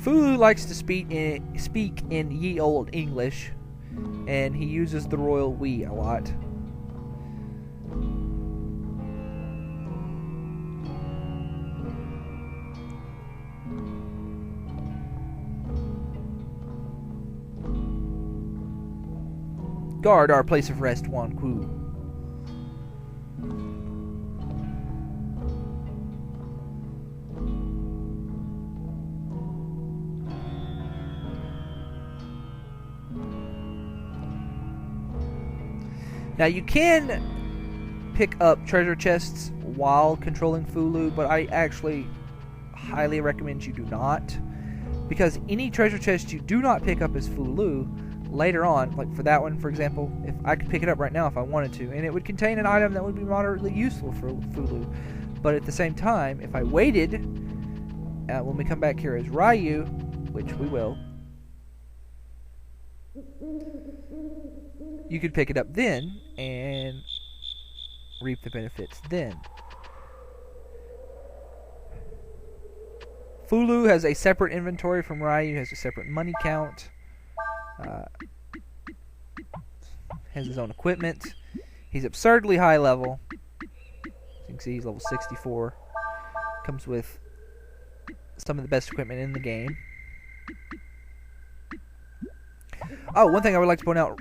Fulu likes to speak in ye old English, and he uses the royal we a lot. Guard our place of rest, Wan Ku. Now you can pick up treasure chests while controlling Fulu, but I actually highly recommend you do not, because any treasure chest you do not pick up as Fulu, later on, like for that one for example, if I could pick it up right now if I wanted to, and it would contain an item that would be moderately useful for Fulu, but at the same time, if I waited, when we come back here as Ryu, which we will, you could pick it up then and reap the benefits then. Fulu has a separate inventory from Ryu, has a separate money count, has his own equipment. He's absurdly high level. As you can see, he's level 64. Comes with some of the best equipment in the game. Oh, one thing I would like to point out.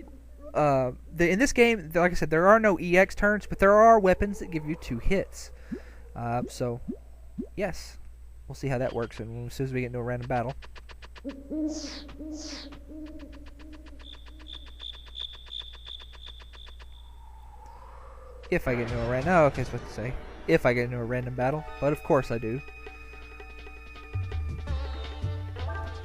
In this game, like I said, there are no EX turns, but there are weapons that give you 2 hits. So, yes. We'll see how that works as soon as we get into a random battle. If I get into a random... Oh, okay, I was supposed to say. If I get into a random battle. But of course I do.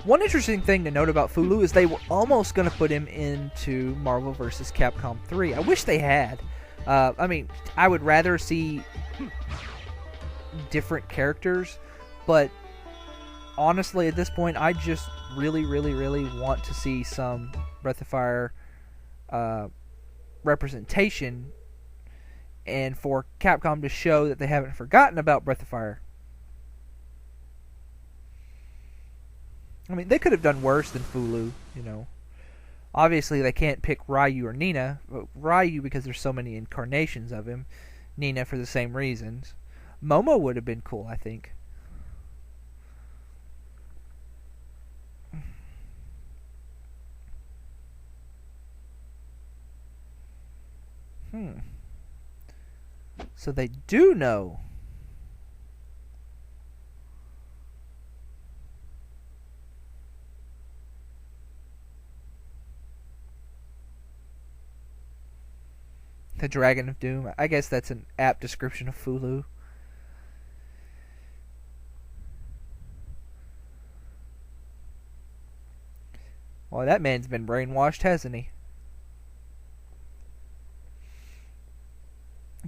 One interesting thing to note about Fulu is they were almost going to put him into Marvel vs. Capcom 3. I wish they had. I mean, I would rather see different characters, but honestly, at this point, I just really, really, really want to see some Breath of Fire representation, and for Capcom to show that they haven't forgotten about Breath of Fire. I mean, they could have done worse than Fulu, you know. Obviously, they can't pick Ryu or Nina. Ryu because there's so many incarnations of him. Nina for the same reasons. Momo would have been cool, I think. So they do know. The Dragon of Doom. I guess that's an apt description of Fulu. Well, that man's been brainwashed, hasn't he?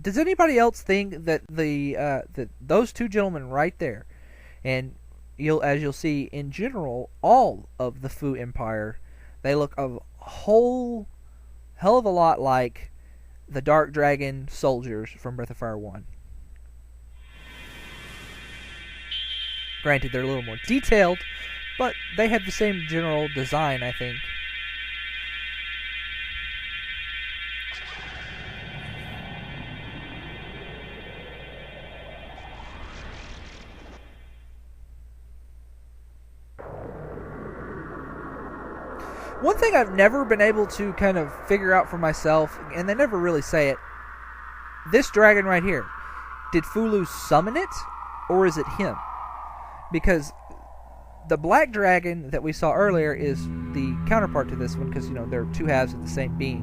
Does anybody else think that that those two gentlemen right there, and as you'll see in general, all of the Fu Empire, they look a whole hell of a lot like the Dark Dragon soldiers from Breath of Fire 1. Granted, they're a little more detailed, but they have the same general design, I think. One thing I've never been able to kind of figure out for myself, and they never really say it, this dragon right here, did Fulu summon it, or is it him? Because the black dragon that we saw earlier is the counterpart to this one, because, you know, they're two halves of the same being.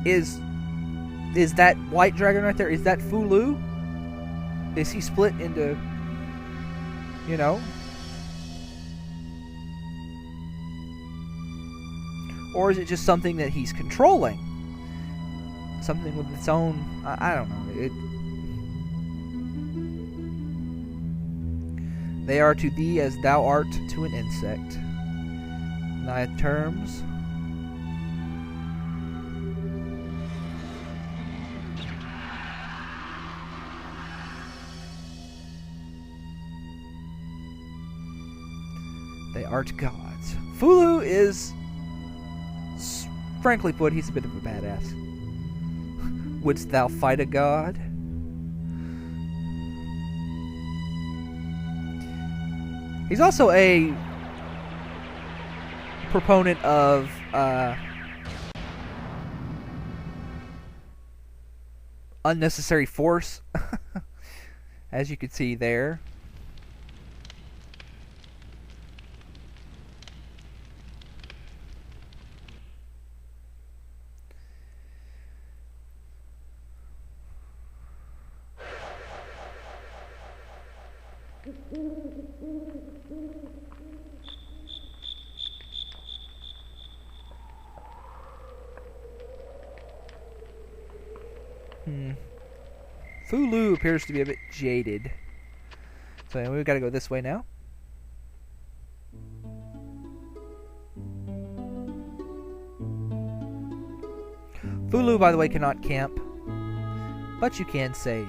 Is that white dragon right there, is that Fulu? Is he split into, you know? Or is it just something that he's controlling? Something with its own... I don't know. They are to thee as thou art to an insect. Thy terms... They aren't gods. Fulu is, frankly put, he's a bit of a badass. Wouldst thou fight a god? He's also a proponent of unnecessary force, as you can see there. Fulu appears to be a bit jaded. So we've got to go this way now. Fulu, by the way, cannot camp, but you can save.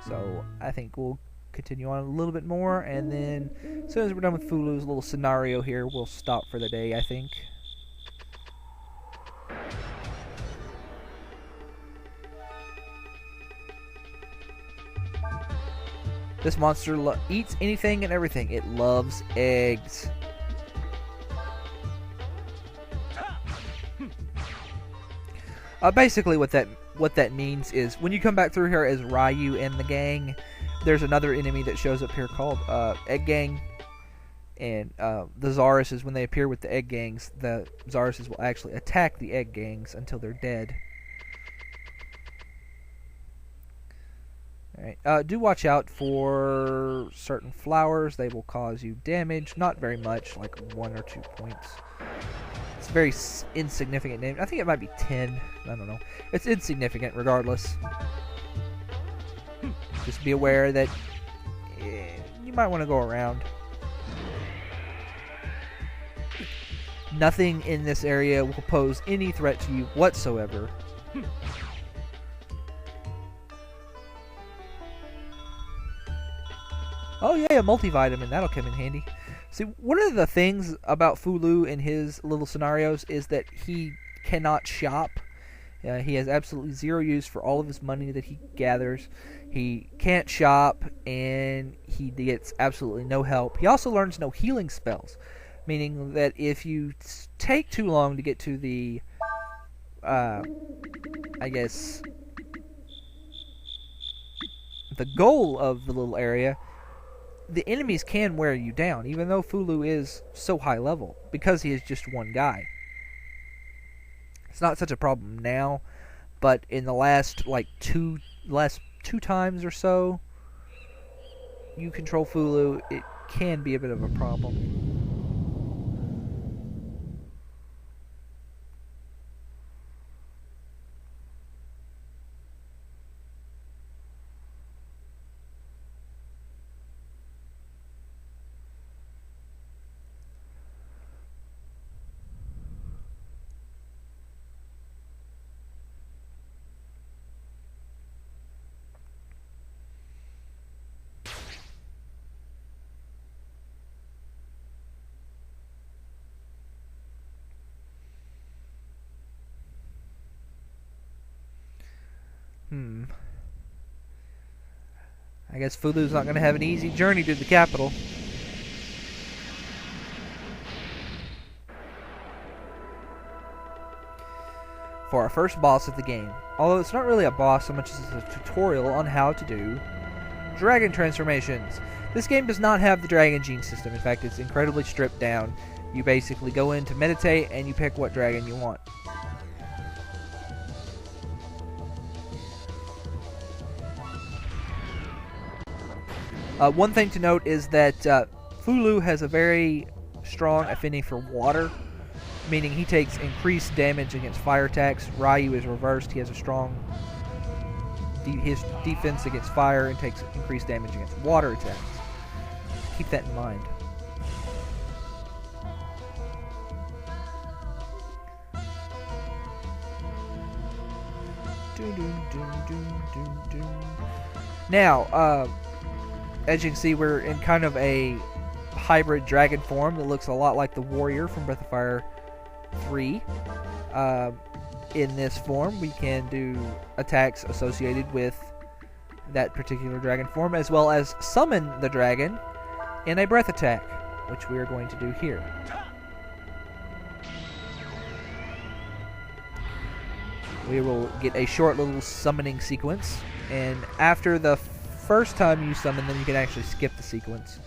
So I think we'll continue on a little bit more, and then as soon as we're done with Fulu's little scenario here, we'll stop for the day, I think. This monster eats anything and everything. It loves eggs. Basically, what that means is when you come back through here as Ryu and the gang, there's another enemy that shows up here called Egg Gang, and the Zaruses, when they appear with the Egg Gangs, the Zaruses will actually attack the Egg Gangs until they're dead. Alright, do watch out for certain flowers. They will cause you damage. Not very much, like 1 or 2 points. It's a very insignificant damage. I think it might be 10. I don't know. It's insignificant regardless. Just be aware that you might want to go around. Nothing in this area will pose any threat to you whatsoever. Oh yeah, a multivitamin. That'll come in handy. See, one of the things about Fulu in his little scenarios is that he cannot shop. He has absolutely zero use for all of his money that he gathers. He can't shop, and he gets absolutely no help. He also learns no healing spells, meaning that if you take too long to get to the, I guess, the goal of the little area, the enemies can wear you down, even though Fulu is so high level, because he is just one guy. It's not such a problem now, but in the last two times or so you control Fulu, it can be a bit of a problem. I guess Fulu's not going to have an easy journey to the capital. For our first boss of the game. Although it's not really a boss so much as a tutorial on how to do dragon transformations. This game does not have the dragon gene system. In fact, it's incredibly stripped down. You basically go in to meditate and you pick what dragon you want. One thing to note is that Fulu has a very strong affinity for water, meaning he takes increased damage against fire attacks. Ryu is reversed. He has a strong his defense against fire and takes increased damage against water attacks. Keep that in mind. Now, as you can see, we're in kind of a hybrid dragon form that looks a lot like the warrior from Breath of Fire 3. In this form, we can do attacks associated with that particular dragon form, as well as summon the dragon in a breath attack, which we are going to do here. We will get a short little summoning sequence, and after the first time you summon them, you can actually skip the sequence.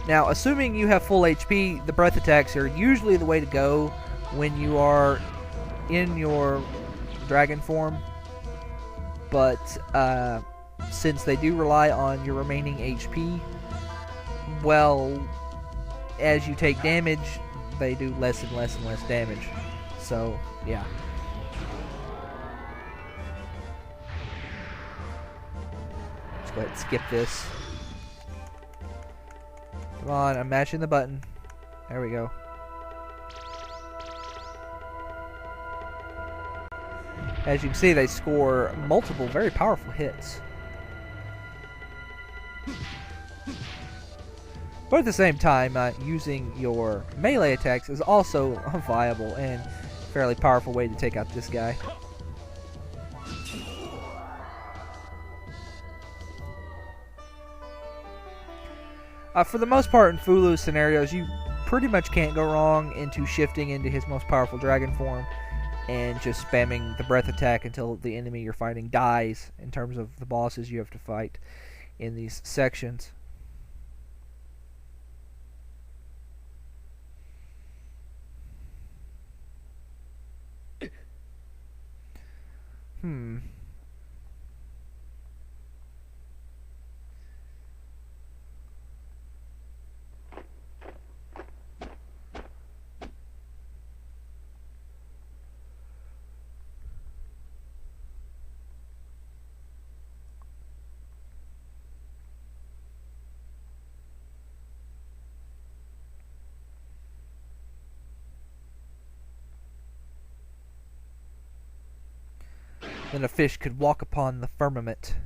Now, assuming you have full HP, the breath attacks are usually the way to go when you are in your dragon form. But since they do rely on your remaining HP, well, as you take damage, they do less and less and less damage. So, yeah. Let's go ahead and skip this. Come on, I'm mashing the button. There we go. As you can see, they score multiple very powerful hits. But at the same time, using your melee attacks is also a viable and fairly powerful way to take out this guy. For the most part in Fulu scenarios, you pretty much can't go wrong into shifting into his most powerful dragon form and just spamming the breath attack until the enemy you're fighting dies in terms of the bosses you have to fight in these sections. Then a fish could walk upon the firmament.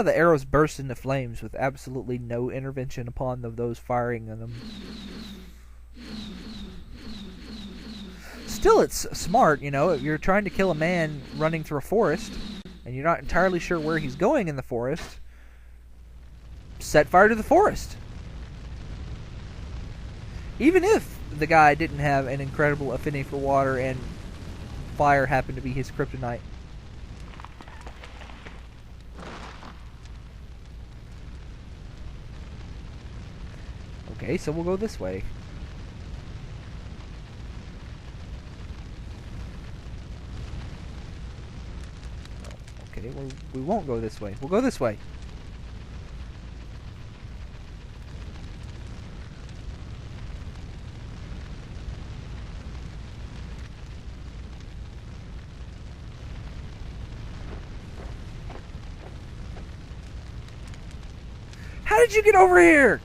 The arrows burst into flames with absolutely no intervention upon those firing them. Still, it's smart, you know, if you're trying to kill a man running through a forest and you're not entirely sure where he's going in the forest, set fire to the forest. Even if the guy didn't have an incredible affinity for water and fire happened to be his kryptonite. Okay, so we'll go this way. Okay, well, we won't go this way. We'll go this way. How did you get over here?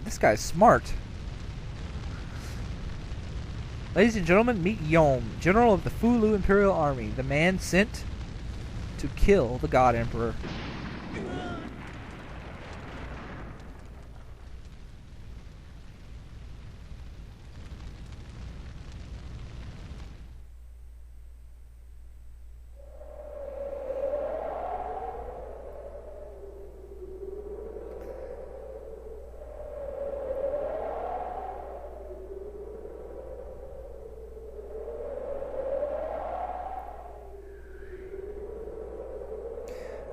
This guy's smart. Ladies and gentlemen, meet Yom, General of the Fulu Imperial Army, the man sent to kill the God Emperor.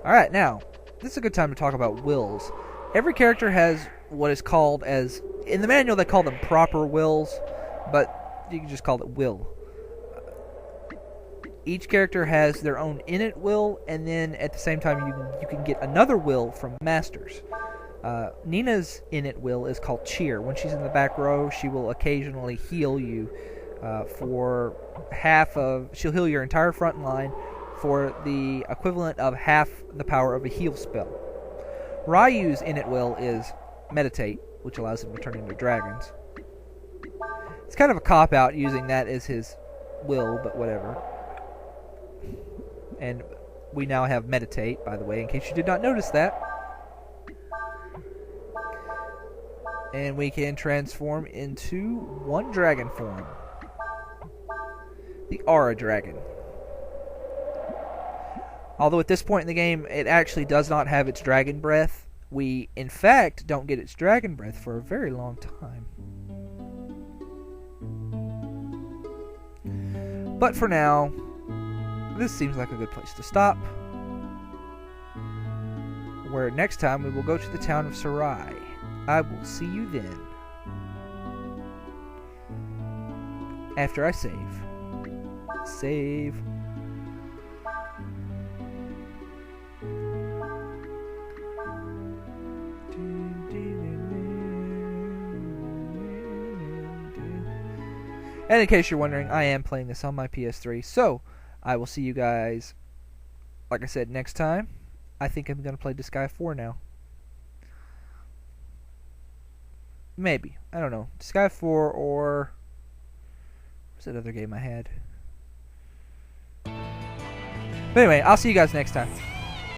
Alright, now, this is a good time to talk about wills. Every character has what is called as... In the manual, they call them proper wills, but you can just call it will. Each character has their own innate will, and then at the same time you can get another will from masters. Nina's innate will is called cheer. When she's in the back row, she will occasionally heal you for half of... She'll heal your entire front line for the equivalent of half the power of a heal spell. Ryu's innate will is meditate, which allows him to turn into dragons. It's kind of a cop-out using that as his will, but whatever. And we now have meditate, by the way, in case you did not notice that. And we can transform into one dragon form. The Aura Dragon. Although at this point in the game, it actually does not have its dragon breath. We, in fact, don't get its dragon breath for a very long time. But for now, this seems like a good place to stop. Where next time we will go to the town of Sarai. I will see you then. After I save. Save. And in case you're wondering, I am playing this on my PS3, so I will see you guys, like I said, next time. I think I'm going to play Disgaea 4 now. Maybe. I don't know. Disgaea 4 or... what's that other game I had? But anyway, I'll see you guys next time.